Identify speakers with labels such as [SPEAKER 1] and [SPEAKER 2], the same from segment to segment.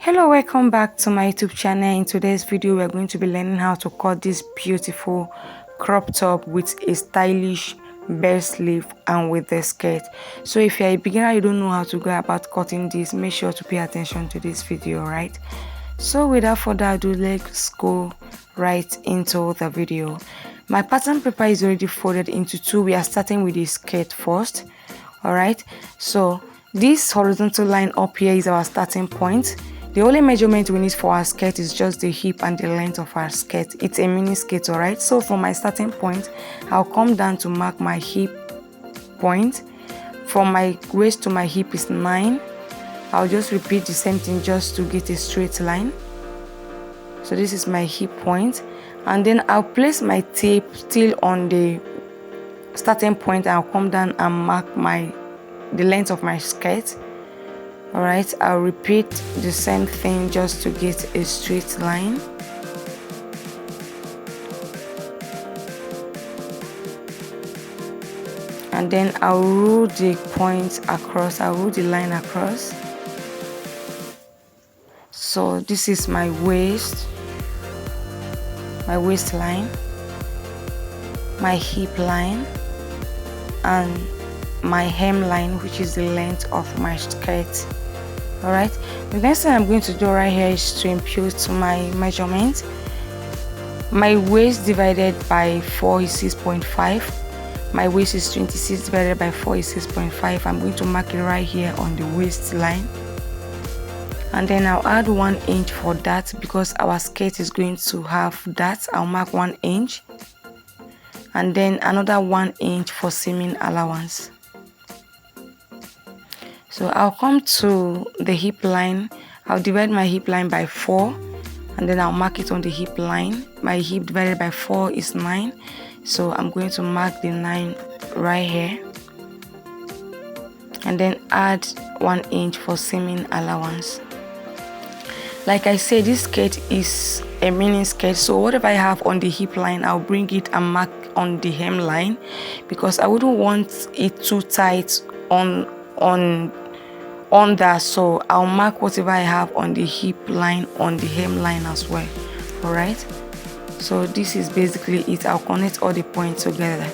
[SPEAKER 1] Hello, welcome back to my YouTube channel. In today's video we're going to be learning how to cut this beautiful crop top with a stylish bell sleeve and with the skirt. So if you're a beginner, you don't know how to go about cutting this, make sure to pay attention to this video, right? So without further ado, let's go right into the video. My pattern paper is already folded into two. We are starting with the skirt first. All right, so this horizontal line up here is our starting point. The only measurement we need for our skirt is just the hip and the length of our skirt. It's a mini skirt, all right? So from my starting point, I'll come down to mark my hip point. From my waist to my hip is 9. I'll just repeat the same thing just to get a straight line. So this is my hip point, and then I'll place my tape still on the starting point. I'll come down and mark the length of my skirt. All right, I'll repeat the same thing just to get a straight line. And then I'll rule the point across, I'll rule the line across. So this is my waistline, my hip line, and my hemline, which is the length of my skirt. All right, the next thing I'm going to do right here is to impute my measurement. My waist divided by 4 is 6.5. My waist is 26 divided by 4 is 6.5. I'm going to mark it right here on the waistline, and then I'll add 1 inch for that because our skirt is going to have that. I'll mark 1 inch, and then another 1 inch for seaming allowance. So I'll come to the hip line. I'll divide my hip line by 4, and then I'll mark it on the hip line. My hip divided by 4 is 9, so I'm going to mark the 9 right here, and then add 1 inch for seaming allowance. Like I said, this skirt is a mini skirt, so whatever I have on the hip line, I'll bring it and mark on the hemline because I wouldn't want it too tight on that. So I'll mark whatever I have on the hip line on the hemline as well. All right, so this is basically it. I'll connect all the points together.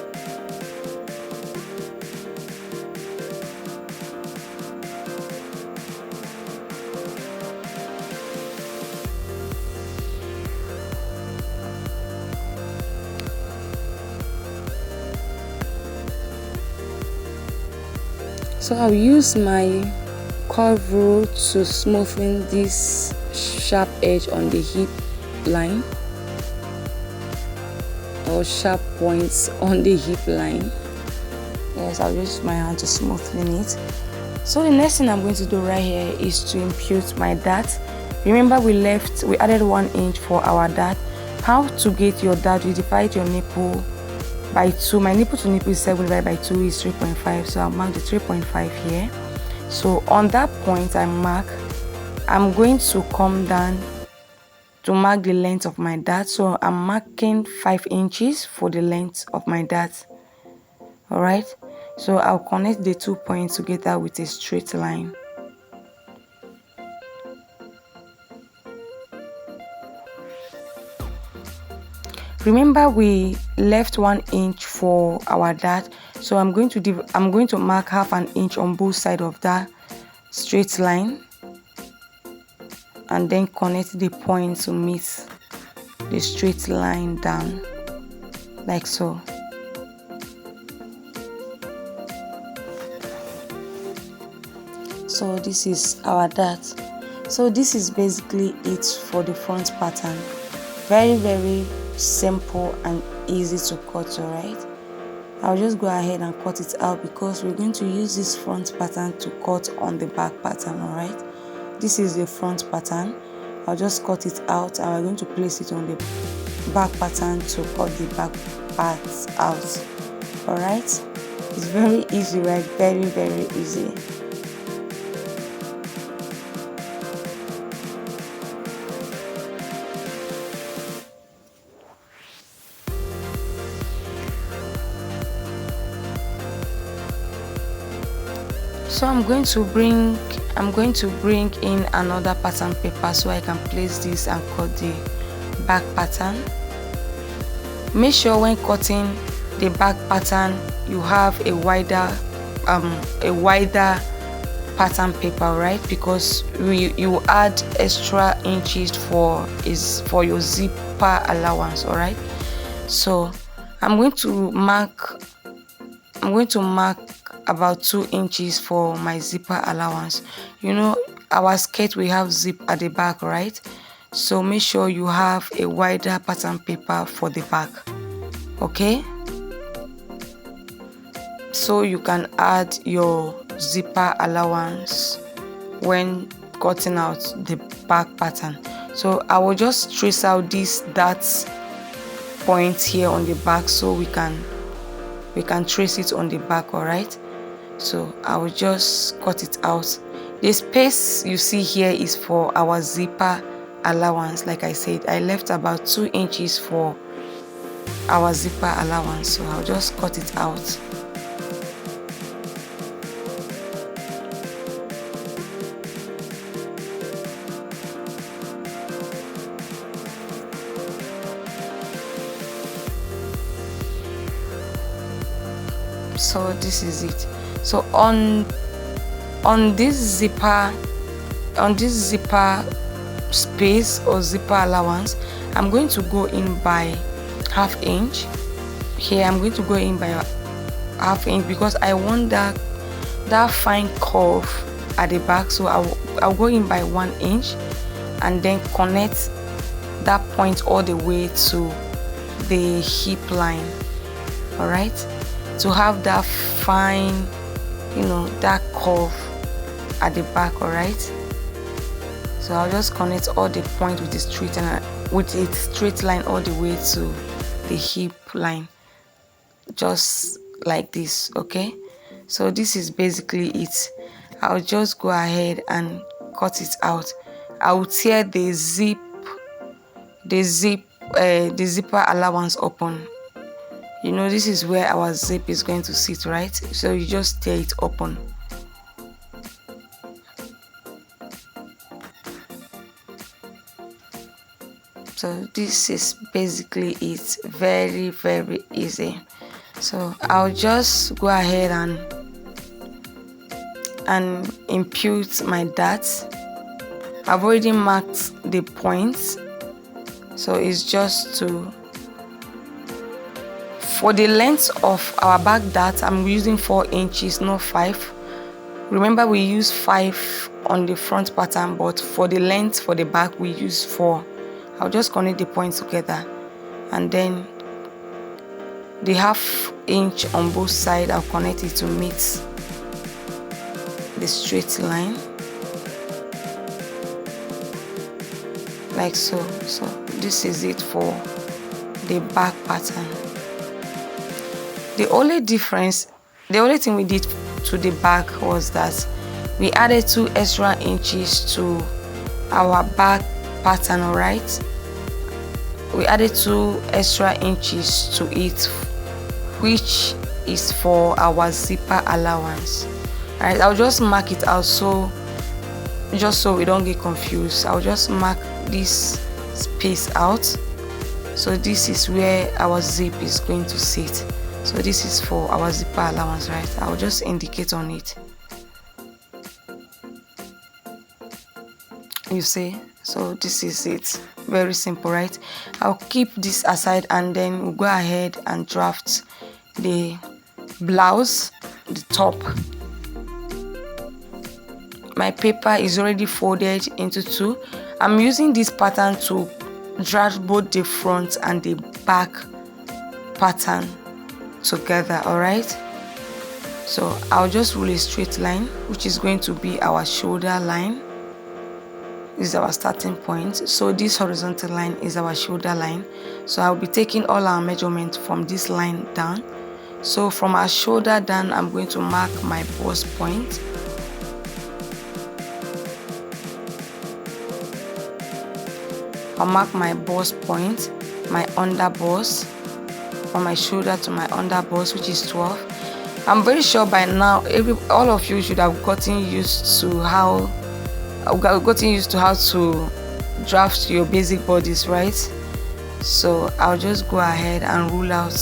[SPEAKER 1] So I'll use my curve rule to smoothen this sharp edge on the hip line, or sharp points on the hip line. Yes, I'll use my hand to smoothen it. So the next thing I'm going to do right here is to impute my dart. Remember we added 1 inch for our dart. How to get your dart? You divide your nipple by 2. My nipple to nipple is 7 divided by 2 is 3.5, so I'll mark the 3.5 here. So on that point I'm going to come down to mark the length of my dart. So I'm marking 5 inches for the length of my dart. All right, so I'll connect the 2 points together with a straight line. Remember we left 1 inch for our dart, so I'm going to mark half an inch on both sides of that straight line, and then connect the point to meet the straight line down, like so. So this is our dart. So this is basically it for the front pattern. Very simple and easy to cut. All right, I'll just go ahead and cut it out because we're going to use this front pattern to cut on the back pattern. All right, this is the front pattern. I'll just cut it out and we're going to place it on the back pattern to cut the back parts out. All right, it's very easy, right? Very easy. So I'm going to bring in another pattern paper so I can place this and cut the back pattern. Make sure when cutting the back pattern you have a wider pattern paper, right? Because you add extra inches for your zipper allowance. All right, so I'm going to mark about 2 inches for my zipper allowance. You know, our skirt we have zip at the back, right? So make sure you have a wider pattern paper for the back. Okay, so you can add your zipper allowance when cutting out the back pattern. So I will just trace out this dot point here on the back so we can trace it on the back. All right, so I will just cut it out. The space you see here is for our zipper allowance. Like I said, I left about 2 inches for our zipper allowance, so I'll just cut it out. So this is it. So on this zipper space or zipper allowance, I'm going to go in by 1/2 inch. Here I'm going to go in by 1/2 inch because I want that fine curve at the back. So I'll go in by 1 inch and then connect that point all the way to the hip line. All right, to have that fine, that curve at the back. All right, so I'll just connect all the points with a straight line all the way to the hip line, just like this. Okay, so this is basically it. I'll just go ahead and cut it out. I'll tear the zipper allowance open. This is where our zip is going to sit, right? So you just tear it open. So this is basically it. Very, very easy. So I'll just go ahead and impute my dots. I've already marked the points, so it's just for the length of our back dart, I'm using 4 inches, not 5. Remember, we use 5 on the front pattern, but for the length for the back we use 4. I'll just connect the points together, and then the 1/2 inch on both sides, I'll connect it to meet the straight line, like so. So this is it for the back pattern. The only thing we did to the back was that we added 2 extra inches to our back pattern. All right, we added 2 extra inches to it, which is for our zipper allowance. All right, I'll just mark it out just so we don't get confused. I'll just mark this space out. So this is where our zip is going to sit. So this is for our zipper allowance, right? I'll just indicate on it. You see? So this is it. Very simple, right? I'll keep this aside and then we'll go ahead and draft the blouse, the top. My paper is already folded into 2. I'm using this pattern to draft both the front and the back pattern together. All right, so I'll just rule a straight line, which is going to be our shoulder line. This is our starting point. So this horizontal line is our shoulder line. So I'll be taking all our measurements from this line down. So from our shoulder down, I'm going to mark my bust point. I'll mark my bust point, my under bust, from my shoulder to my under bust, which is 12. I'm very sure by now all of you should have gotten used to how to draft your basic bodies, right? So I'll just go ahead and rule out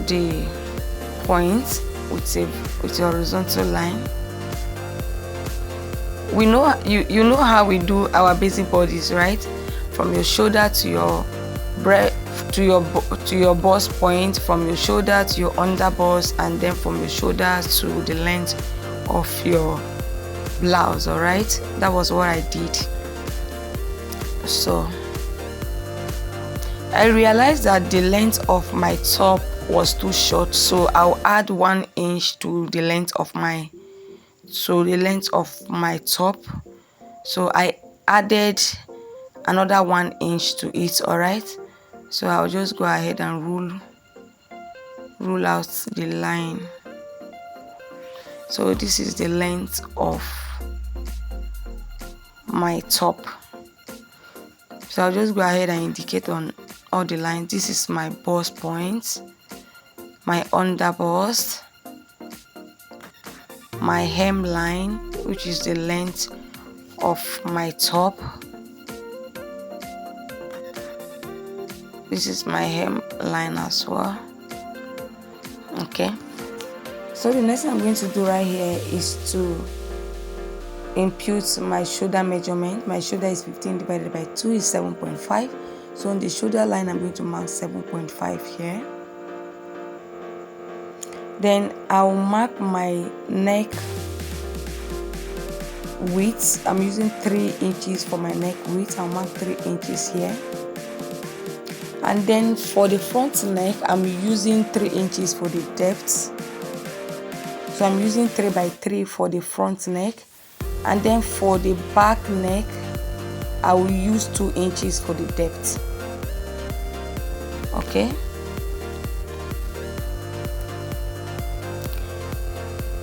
[SPEAKER 1] the points with a horizontal line. We know you know how we do our basic bodies, right? From your shoulder to your breast, to your bust point, from your shoulder to your under bust, and then from your shoulder to the length of your blouse. All right, that was what I did. So I realized that the length of my top was too short, so I'll add 1 inch to the length of my top. So I added another 1 inch to it. All right, so I'll just go ahead and rule out the line. So this is the length of my top. So I'll just go ahead and indicate on all the lines. This is my bust point, my under bust, my hemline, which is the length of my top. This is my hemline as well. Okay, so the next thing I'm going to do right here is to impute my shoulder measurement. My shoulder is 15 divided by 2 is 7.5. So on the shoulder line, I'm going to mark 7.5 here. Then I'll mark my neck width. I'm using 3 inches for my neck width. I'll mark 3 inches here. And then for the front neck, I'm using 3 inches for the depth. So I'm using 3 by 3 for the front neck. And then for the back neck, I will use 2 inches for the depth. Okay.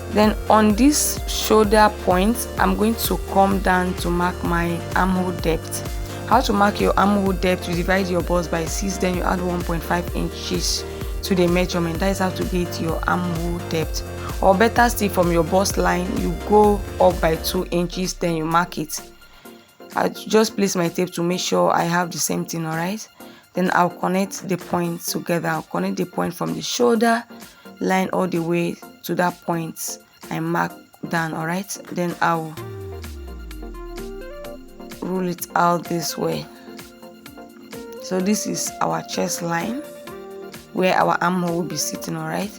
[SPEAKER 1] Then on this shoulder point, I'm going to come down to mark my armhole depth. How to mark your armhole depth? You divide your bust by 6, then you add 1.5 inches to the measurement. That is how to get your armhole depth. Or better still, from your bust line, you go up by 2 inches, then you mark it. I just place my tape to make sure I have the same thing. All right, then I'll connect the points together. I'll connect the point from the shoulder line all the way to that point I mark down. All right, then I'll rule it out this way. So this is our chest line where our armhole will be sitting. All right,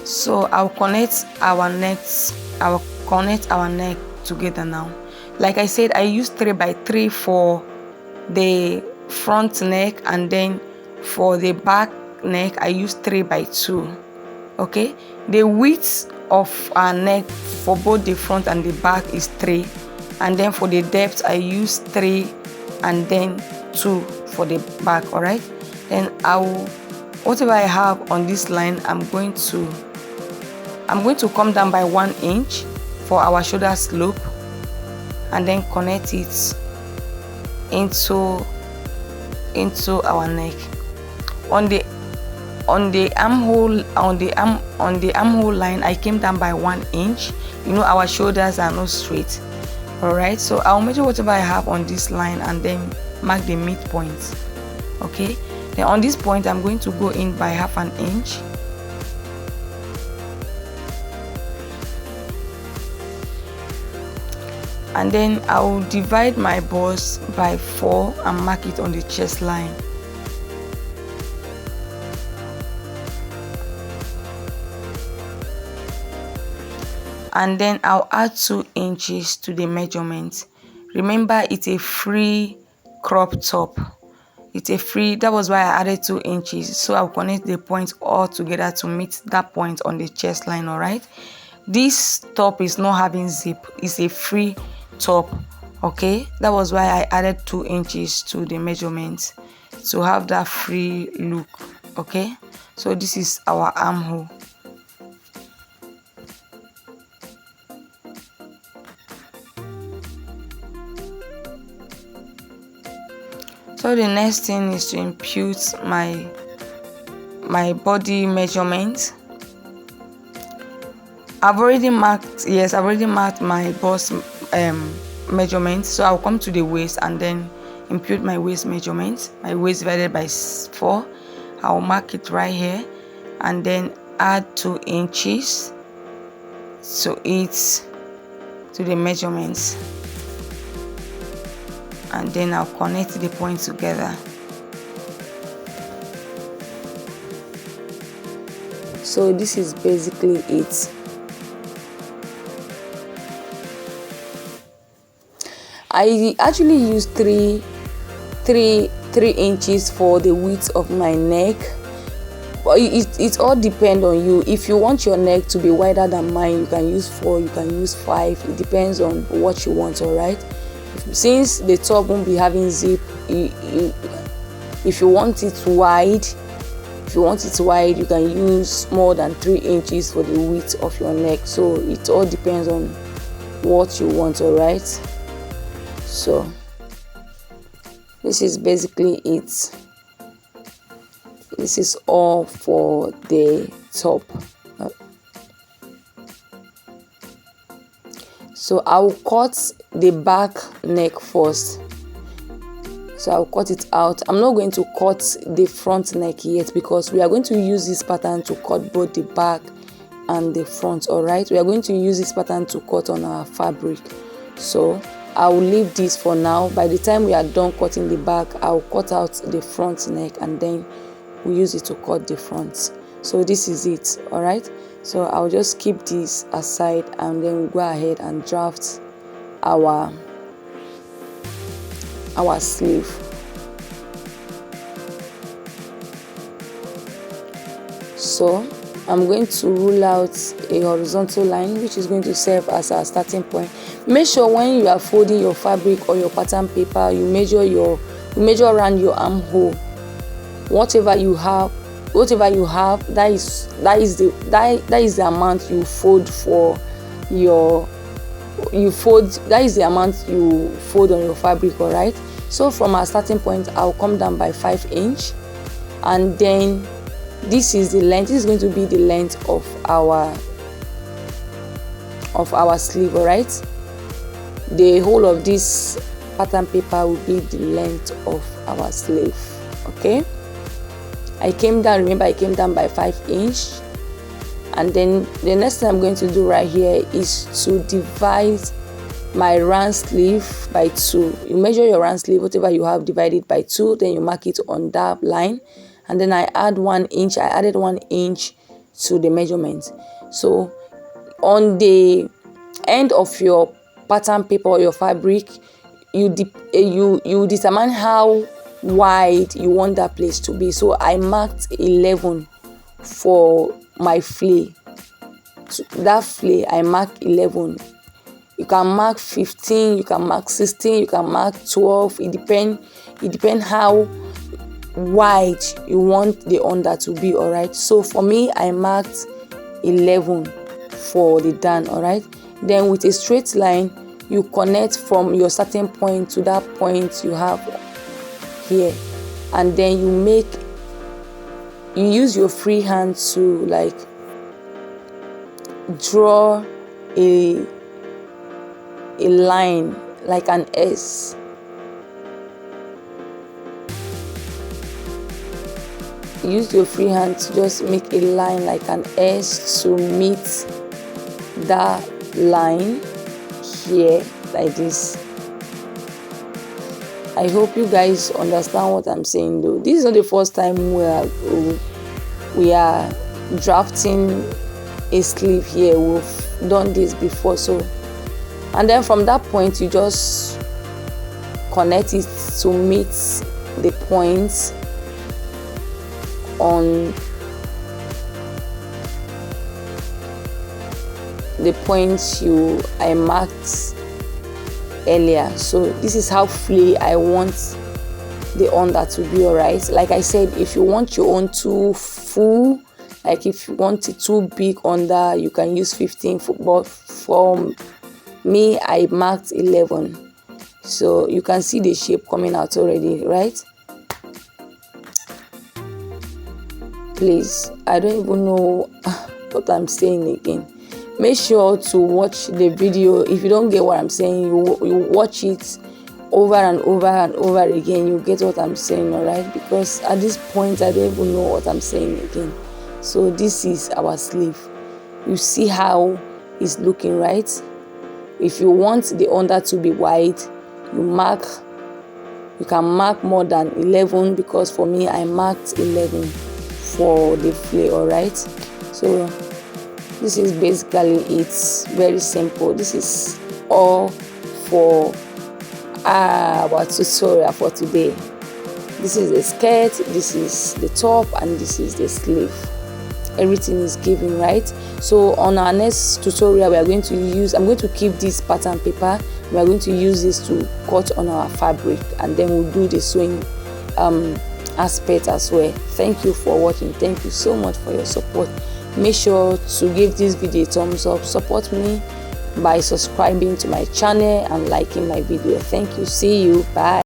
[SPEAKER 1] so I'll connect our neck together now. Like I said, I used 3 by 3 for the front neck, and then for the back neck I used 3 by 2. Okay, the width of our neck for both the front and the back is 3, and then for the depth I used 3 and then 2 for the back. All right, then whatever I have on this line, I'm going to come down by 1 inch for our shoulder slope, and then connect it into our neck. On the armhole line, I came down by 1 inch. You know, our shoulders are not straight. All right, so I'll measure whatever I have on this line and then mark the midpoint. Okay, then on this point I'm going to go in by 1/2 inch. And then I will divide my bust by 4 and mark it on the chest line. And then I'll add 2 inches to the measurement. Remember, it's a free crop top. That was why I added 2 inches. So I'll connect the points all together to meet that point on the chest line. All right, this top is not having zip, it's a free top. Okay, that was why I added 2 inches to the measurement to have that free look. Okay, so this is our armhole. So the next thing is to impute my my body measurement. I've already marked my bust measurement. So I'll come to the waist and then impute my waist measurement. My waist divided by 4. I'll mark it right here and then add 2 inches to the measurements, and then I'll connect the points together. So this is basically it. I actually use 3 inches for the width of my neck. It all depends on you. If you want your neck to be wider than mine, you can use 4, you can use 5. It depends on what you want. All right, since the top won't be having zip, if you want it wide, you can use more than 3 inches for the width of your neck. So it all depends on what you want. All right, so this is basically it. This is all for the top. So I'll cut the back neck first. So I'll cut it out. I'm not going to cut the front neck yet because we are going to use this pattern to cut both the back and the front. All right, we are going to use this pattern to cut on our fabric. So I will leave this for now. By the time we are done cutting the back, I'll cut out the front neck and then we use it to cut the front. So this is it. All right, so I'll just keep this aside and then we'll go ahead and draft our sleeve. So I'm going to rule out a horizontal line which is going to serve as our starting point. Make sure when you are folding your fabric or your pattern paper, you measure around your armhole. Whatever you have, that is the amount you fold for your that is the amount you fold on your fabric. All right, so from our starting point, I'll come down by 5 inch, and then this is the length. This is going to be the length of our sleeve. All right, the whole of this pattern paper will be the length of our sleeve. Okay, I came down by 5 inch, and then the next thing I'm going to do right here is to divide my round sleeve by 2. You measure your round sleeve, whatever you have, divide it by 2, then you mark it on that line, and then I added 1 inch to the measurement. So on the end of your pattern paper or your fabric, you determine how wide you want that place to be. So I marked 11 for my flare. So that flare I marked 11. You can mark 15, you can mark 16, you can mark 12. It depends how wide you want the under to be. All right, so for me I marked 11 for the down. All right, then with a straight line you connect from your starting point to that point you have here, and then you use your free hand to like draw a line like an S. Use your free hand to just make a line like an S to meet that line here like this. I hope you guys understand what I'm saying though. This is not the first time we are drafting a sleeve here. We've done this before. So, and then from that point you just connect it to meet the points on the points I marked earlier. So this is how flare I want the under to be. All right, like I said, if you want your own too full, like if you want it too big under, you can use 15, but for me I marked 11. So you can see the shape coming out already, right? Please, I don't even know what I'm saying again. Make sure to watch the video. If you don't get what I'm saying, you watch it over and over and over again. You get what I'm saying, all right? Because at this point, I don't even know what I'm saying again. So this is our sleeve. You see how it's looking, right? If you want the under to be wide, you can mark more than 11, because for me I marked 11 for the flare. All right, so this is basically it's very simple. This is all for our tutorial for today. This is the skirt, this is the top, and this is the sleeve. Everything is given, right? So on our next tutorial, I'm going to keep this pattern paper. We are going to use this to cut on our fabric, and then we'll do the sewing aspect as well. Thank you for watching. Thank you so much for your support. Make sure to give this video a thumbs up. Support me by subscribing to my channel and liking my video. Thank you. See you. Bye.